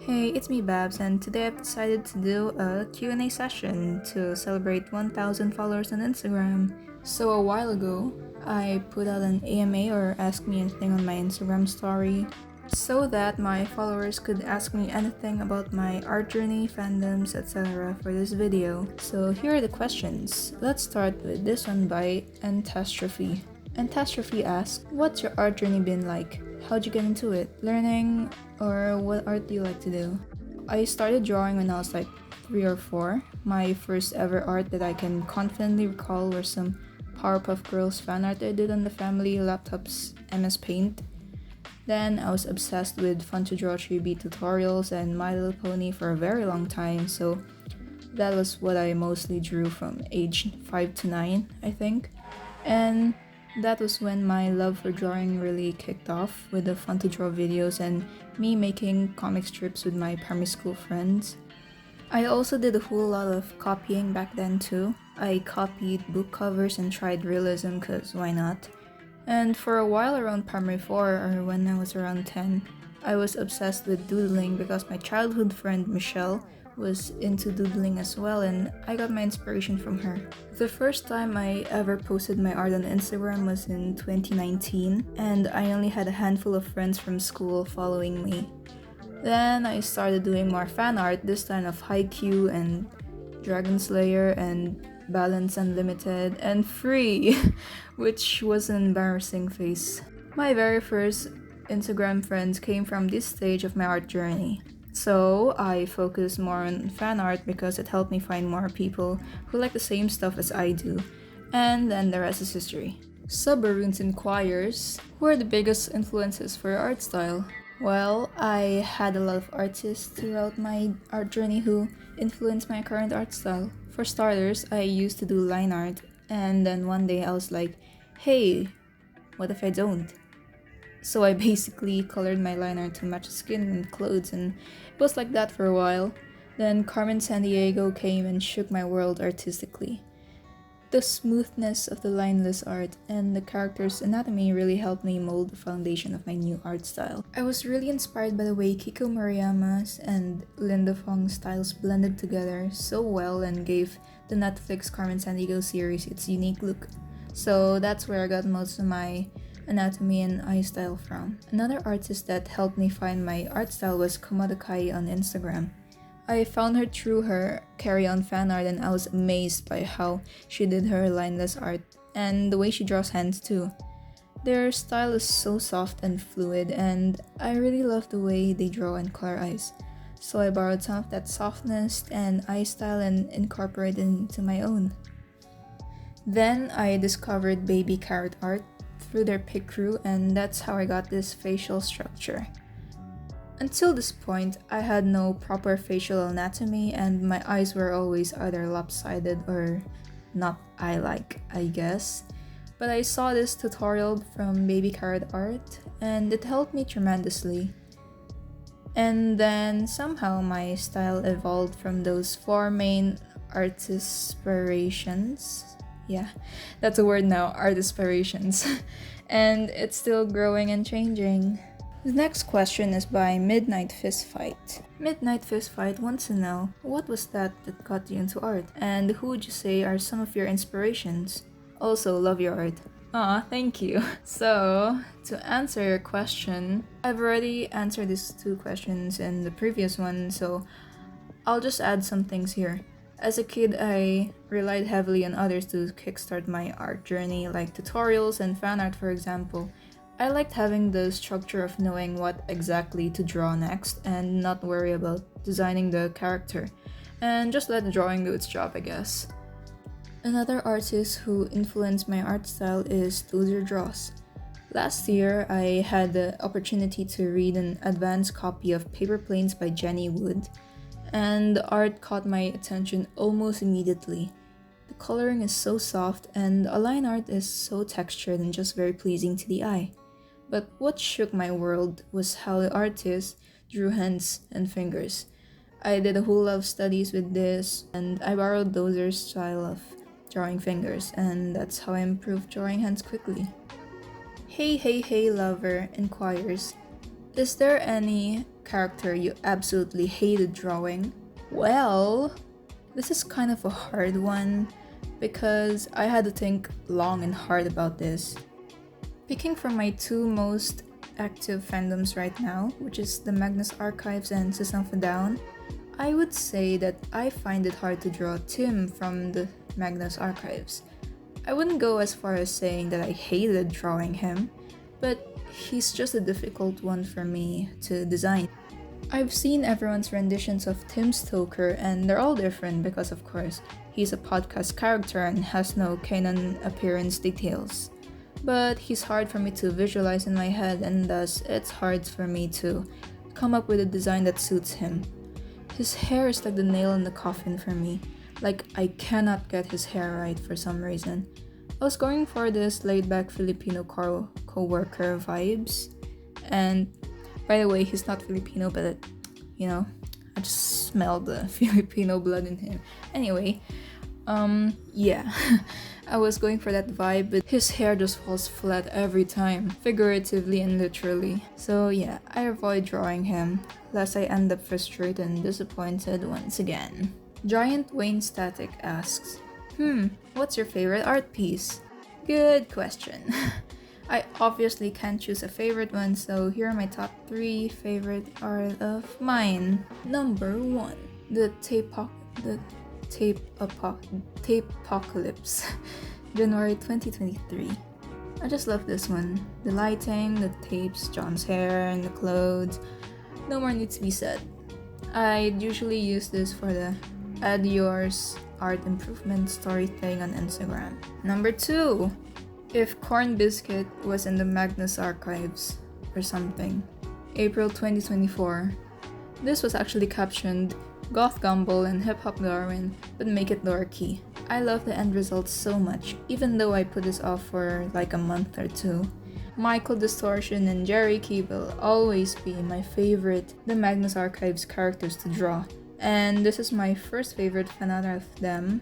Hey, it's me Babs, and today I've decided to do a Q&A session to celebrate 1,000 followers on Instagram. So a while ago, I put out an AMA or Ask Me Anything on my Instagram story so that my followers could ask me anything about my art journey, fandoms, etc. for this video. So here are the questions. Let's start with this one by Antastrophe. Antastrophe asks, what's your art journey been like? How'd you get into it? Learning, or what art do you like to do? I started drawing when I was like 3 or 4. My first ever art that I can confidently recall were some Powerpuff Girls fan art I did on the family laptop's MS Paint. Then I was obsessed with Fun to Draw 3B tutorials and My Little Pony for a very long time, so that was what I mostly drew from age 5 to 9, I think. And that was when my love for drawing really kicked off with the Fun to Draw videos and me making comic strips with my primary school friends. I also did a whole lot of copying back then too. I copied book covers and tried realism cause why not? And for a while around primary 4 or when I was around 10, I was obsessed with doodling because my childhood friend Michelle was into doodling as well, and I got my inspiration from her. The first time I ever posted my art on Instagram was in 2019, and I only had a handful of friends from school following me. Then I started doing more fan art, this time of Haikyuu and Dragon Slayer and Balance Unlimited and Free, which was an embarrassing phase. My very first Instagram friends came from this stage of my art journey. So I focused more on fan art because it helped me find more people who like the same stuff as I do, and then the rest is history. Subaroons inquires, who are the biggest influences for your art style? Well, I had a lot of artists throughout my art journey who influenced my current art style. For starters, I used to do line art, and then one day I was like, hey, what if I don't? So I basically colored my line art to match skin and clothes, and it was like that for a while. Then Carmen Sandiego came and shook my world artistically. The smoothness of the lineless art and the character's anatomy really helped me mold the foundation of my new art style. I was really inspired by the way Kiko Mariyama's and Linda Fong's styles blended together so well and gave the Netflix Carmen Sandiego series its unique look. So that's where I got most of my anatomy and eye style from. Another artist that helped me find my art style was Komodo Kai on Instagram. I found her through her Carry On fan art, and I was amazed by how she did her lineless art and the way she draws hands too. Their style is so soft and fluid, and I really love the way they draw and color eyes. So I borrowed some of that softness and eye style and incorporated it into my own. Then I discovered baby carrot art through their pic crew, and that's how I got this facial structure. Until this point, I had no proper facial anatomy, and my eyes were always either lopsided or not eye-like, I guess. But I saw this tutorial from Baby Carrot Art, and it helped me tremendously. And then somehow my style evolved from those 4 main art inspirations. Yeah, that's a word now, art inspirations. And it's still growing and changing. The next question is by midnigh.tfistfight. Midnigh.tfistfight wants to know, what was that got you into art? And who would you say are some of your inspirations? Also, love your art. Aw, thank you. So, to answer your question, I've already answered these 2 questions in the previous one, so I'll just add some things here. As a kid, I relied heavily on others to kickstart my art journey, like tutorials and fan art, for example. I liked having the structure of knowing what exactly to draw next and not worry about designing the character, and just let the drawing do its job, I guess. Another artist who influenced my art style is Dozer Draws. Last year, I had the opportunity to read an advanced copy of Paper Planes by Jenny Wood, and the art caught my attention almost immediately. The coloring is so soft, and the line art is so textured and just very pleasing to the eye. But what shook my world was how the artist drew hands and fingers. I did a whole lot of studies with this, and I borrowed Dozer's style of drawing fingers, and that's how I improved drawing hands quickly. Hey.hey.hey.lover inquires, is there any character you absolutely hated drawing? Well, this is kind of a hard one because I had to think long and hard about this. Picking from my two most active fandoms right now, which is the Magnus Archives and System of a Down, I would say that I find it hard to draw Tim from the Magnus Archives. I wouldn't go as far as saying that I hated drawing him, but he's just a difficult one for me to design. I've seen everyone's renditions of Tim Stoker and they're all different because of course, he's a podcast character and has no canon appearance details. But he's hard for me to visualize in my head and thus it's hard for me to come up with a design that suits him. His hair is like the nail in the coffin for me. Like, I cannot get his hair right for some reason. I was going for this laid-back Filipino co-worker vibes. And by the way, he's not Filipino, but I just smelled the Filipino blood in him. Anyway, yeah. I was going for that vibe, but his hair just falls flat every time, figuratively and literally. So yeah, I avoid drawing him, lest I end up frustrated and disappointed once again. Giant Wayne Static asks, what's your favorite art piece? Good question. I obviously can't choose a favorite one, so here are my top 3 favorite art of mine. Number 1, the Tapeapocalypse, January 2023. I just love this one. The lighting, the tapes, John's hair, and the clothes. No more needs to be said. I usually use this for the add yours art improvement story thing on Instagram. Number 2, if Corn Biscuit was in the Magnus Archives or something. April 2024. This was actually captioned Goth Gumball and Hip Hop Darwin, but make it dorky. I love the end result so much, even though I put this off for like a month or 2. Michael Distortion and Jerry Key will always be my favorite The Magnus Archives characters to draw, and this is my first favorite fanart of them,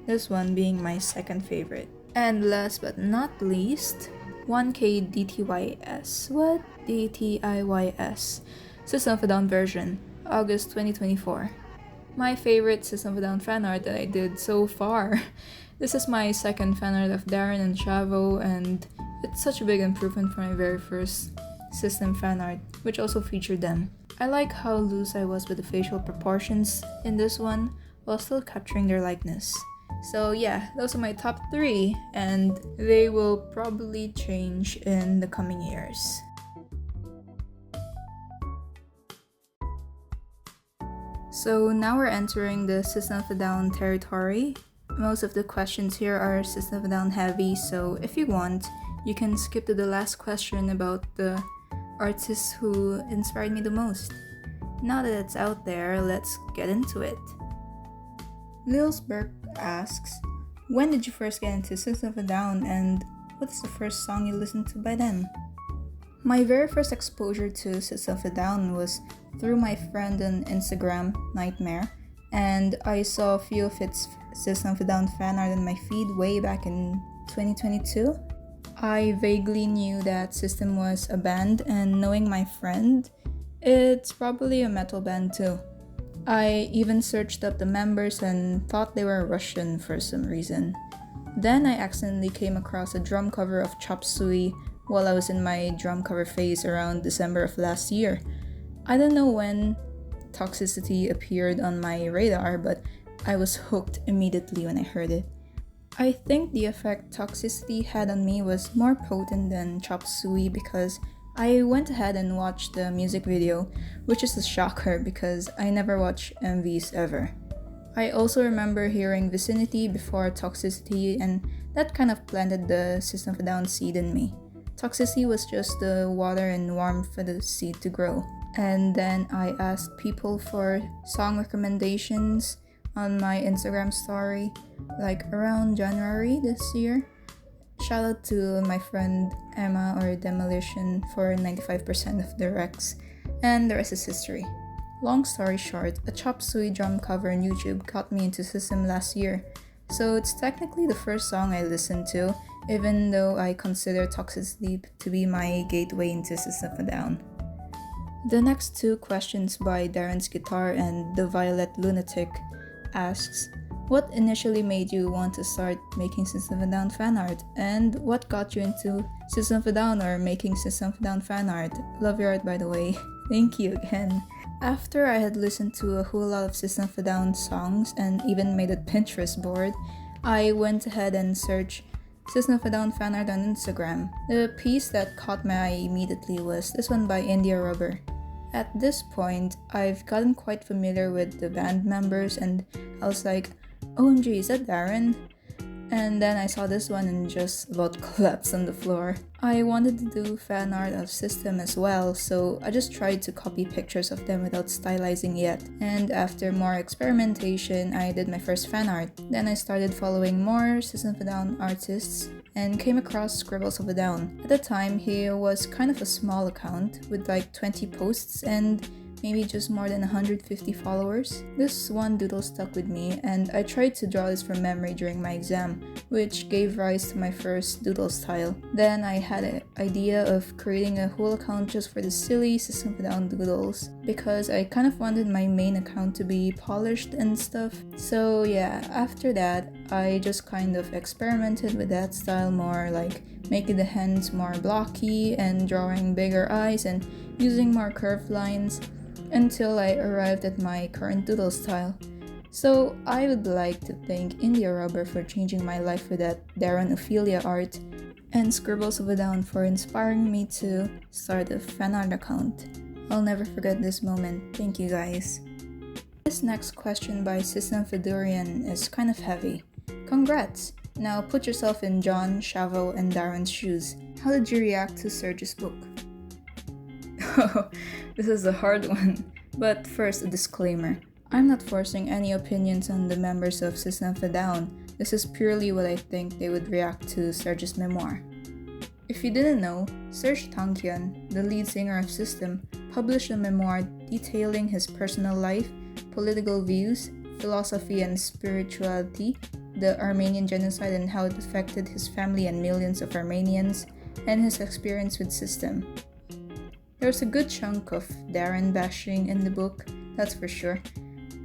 this one being my second favorite. And last but not least, 1K DTIYS. What? DTIYS. System of a Down version, August 2024. My favorite System of a Down fanart that I did so far. This is my second fanart of Darren and Chavo, and it's such a big improvement from my very first System fanart, which also featured them. I like how loose I was with the facial proportions in this one, while still capturing their likeness. So yeah, those are my top 3, and they will probably change in the coming years. So now we're entering the System of a Down territory. Most of the questions here are System of a Down heavy, so if you want, you can skip to the last question about the artists who inspired me the most. Now that it's out there, let's get into it. lilsbrk asks, when did you first get into System of a Down and what's the first song you listened to by them? My very first exposure to System of a Down was through my friend on Instagram, Nightmare, and I saw a few of its System of a Down fan art in my feed way back in 2022. I vaguely knew that System was a band, and knowing my friend, it's probably a metal band too. I even searched up the members and thought they were Russian for some reason. Then I accidentally came across a drum cover of Chop Suey while I was in my drum cover phase around December of last year. I don't know when Toxicity appeared on my radar, but I was hooked immediately when I heard it. I think the effect Toxicity had on me was more potent than Chop Suey because I went ahead and watched the music video, which is a shocker because I never watch MVs ever. I also remember hearing Vicinity before Toxicity, and that kind of planted the System of a Down seed in me. Toxicity was just the water and warmth for the seed to grow. And then I asked people for song recommendations on my Instagram story, like around January this year. Shout out to my friend Emma or Demolition for 95% of the recs, and the rest is history. Long story short, a Chop Suey drum cover on YouTube got me into System last year, so it's technically the first song I listened to, even though I consider Toxicity to be my gateway into System of a Down. The next two questions by Darren's Guitar and The Violet Lunatic asks, what initially made you want to start making System of a Down fan art? And what got you into System of a Down or making System of a Down fan art? Love your art, by the way. Thank you again. After I had listened to a whole lot of System of a Down songs and even made a Pinterest board, I went ahead and searched System of a Down fan art on Instagram. The piece that caught my eye immediately was this one by India Rubber. At this point, I've gotten quite familiar with the band members and I was like, OMG, is that Darren? And then I saw this one and just about collapsed on the floor. I wanted to do fan art of System as well, so I just tried to copy pictures of them without stylizing yet. And after more experimentation, I did my first fan art. Then I started following more System of a Down artists and came across Scribbles of a Down. At the time, he was kind of a small account with like 20 posts and maybe just more than 150 followers. This one doodle stuck with me and I tried to draw this from memory during my exam, which gave rise to my first doodle style. Then I had an idea of creating a whole account just for the silly System of a Down doodles because I kind of wanted my main account to be polished and stuff. So yeah, after that, I just kind of experimented with that style more, like making the hands more blocky and drawing bigger eyes and using more curved lines, until I arrived at my current doodle style. So I would like to thank India Rubber for changing my life with that Darren Ophelia art, and Scribbles of a Down for inspiring me to start a fan art account. I'll never forget this moment. Thank you guys. This next question by systemofadurian is kind of heavy. Congrats! Now put yourself in John, Shavo, and Darren's shoes. How did you react to Serj's book? This is a hard one. But first, a disclaimer. I'm not forcing any opinions on the members of System of a Down. This is purely what I think they would react to Serj's memoir. If you didn't know, Serj Tankian, the lead singer of System, published a memoir detailing his personal life, political views, philosophy and spirituality, the Armenian genocide and how it affected his family and millions of Armenians, and his experience with System. There's a good chunk of Darren bashing in the book, that's for sure.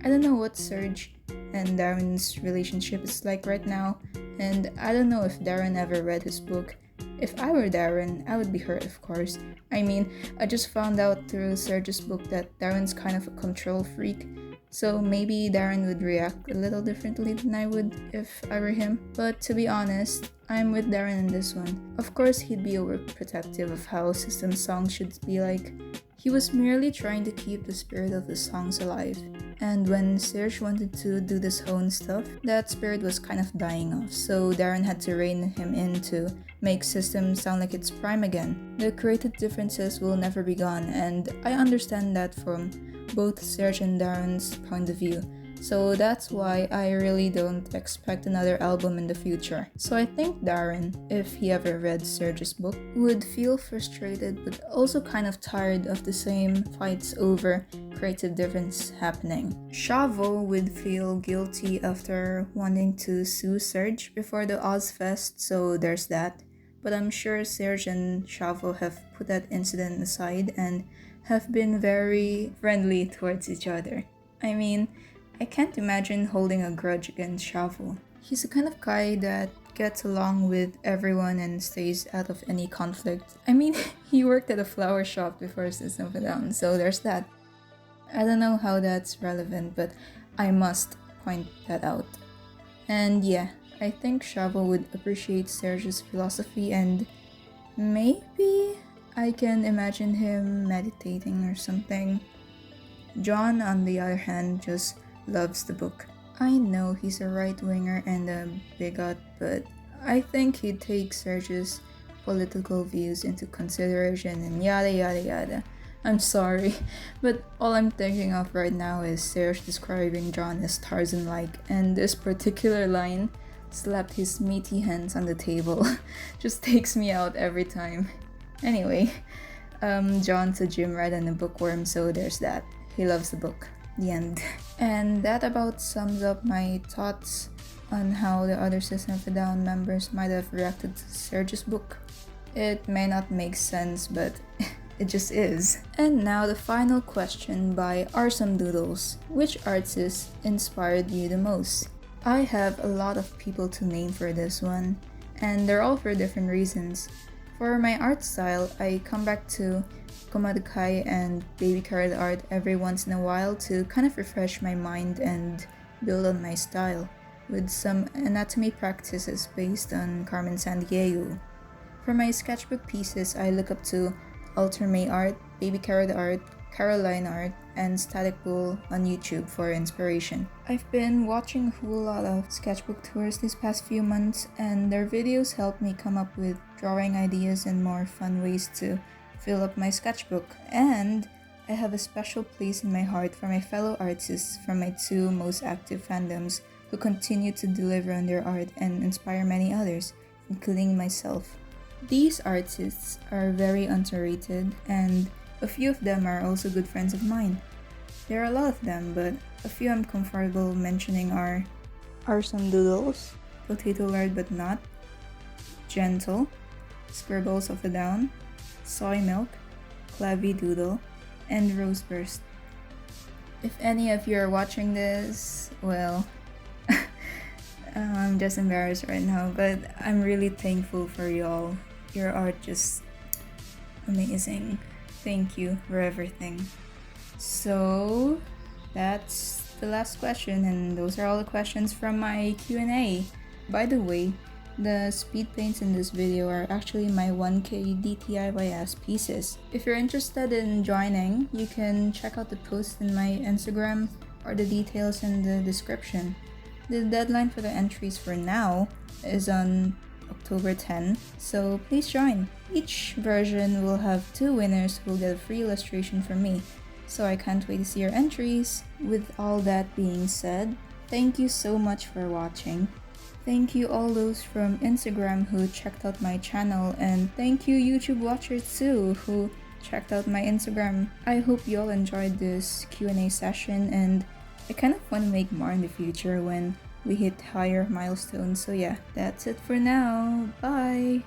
I don't know what Serj and Darren's relationship is like right now, and I don't know if Darren ever read his book. If I were Darren, I would be hurt, of course. I mean, I just found out through Serj's book that Darren's kind of a control freak, so maybe Darren would react a little differently than I would if I were him. But to be honest, I'm with Darren in this one. Of course, he'd be overprotective of how System songs should be like. He was merely trying to keep the spirit of the songs alive. And when Serj wanted to do this own stuff, that spirit was kind of dying off, so Darren had to rein him in to make System sound like it's prime again. The creative differences will never be gone, and I understand that from both Serj and Darren's point of view. So that's why I really don't expect another album in the future. So I think Darren, if he ever read Serj's book, would feel frustrated but also kind of tired of the same fights over creative difference happening. Shavo would feel guilty after wanting to sue Serj before the Ozfest, so there's that. But I'm sure Serj and Shavo have put that incident aside and have been very friendly towards each other. I mean, I can't imagine holding a grudge against Shavo. He's the kind of guy that gets along with everyone and stays out of any conflict. I mean, he worked at a flower shop before System of a Down, so there's that. I don't know how that's relevant, but I must point that out. And yeah, I think Shavo would appreciate Serj's philosophy, and maybe I can imagine him meditating or something. John, on the other hand, just loves the book. I know he's a right-winger and a bigot, but I think he'd take Serj's political views into consideration and yada yada yada. I'm sorry, but all I'm thinking of right now is Serj describing John as Tarzan-like, and this particular line, slapped his meaty hands on the table, just takes me out every time. Anyway, John's a gym rat and a bookworm, so there's that. He loves the book. The end. And that about sums up my thoughts on how the other System of a Down members might have reacted to Serj's book. It may not make sense, but It just is. And now the final question by aresomedoodles. Which artist inspired you the most? I have a lot of people to name for this one, and they're all for different reasons. For my art style, I come back to komadukai and baby carrot art every once in a while to kind of refresh my mind and build on my style, with some anatomy practices based on Carmen Sandiego. For my sketchbook pieces, I look up to Alterme art, baby carrot art, Caroline art, and Static Bull on YouTube for inspiration. I've been watching a whole lot of sketchbook tours these past few months, and their videos help me come up with drawing ideas and more fun ways to fill up my sketchbook. And I have a special place in my heart for my fellow artists from my two most active fandoms who continue to deliver on their art and inspire many others, including myself. These artists are very underrated, and a few of them are also good friends of mine. There are a lot of them, but a few I'm comfortable mentioning are aresomedoodles, Potato Lard But Not, Gentle, Scribbles of a Down, Soy Milk, Clavy Doodle, and Roseburst. If any of you are watching this, well, I'm just embarrassed right now, but I'm really thankful for y'all. Your art just amazing. Thank you for everything. So that's the last question, and those are all the questions from my Q&A. By the way, the speed paints in this video are actually my 1K DTIYS pieces. If you're interested in joining, you can check out the post in my Instagram or the details in the description. The deadline for the entries for now is on October 10, so please join. Each version will have 2 winners who will get a free illustration from me, so I can't wait to see your entries. With all that being said, thank you so much for watching. Thank you all those from Instagram who checked out my channel, and thank you YouTube watchers too who checked out my Instagram. I hope you all enjoyed this Q&A session, and I kind of want to make more in the future when we hit higher milestones. So yeah, that's it for now. Bye!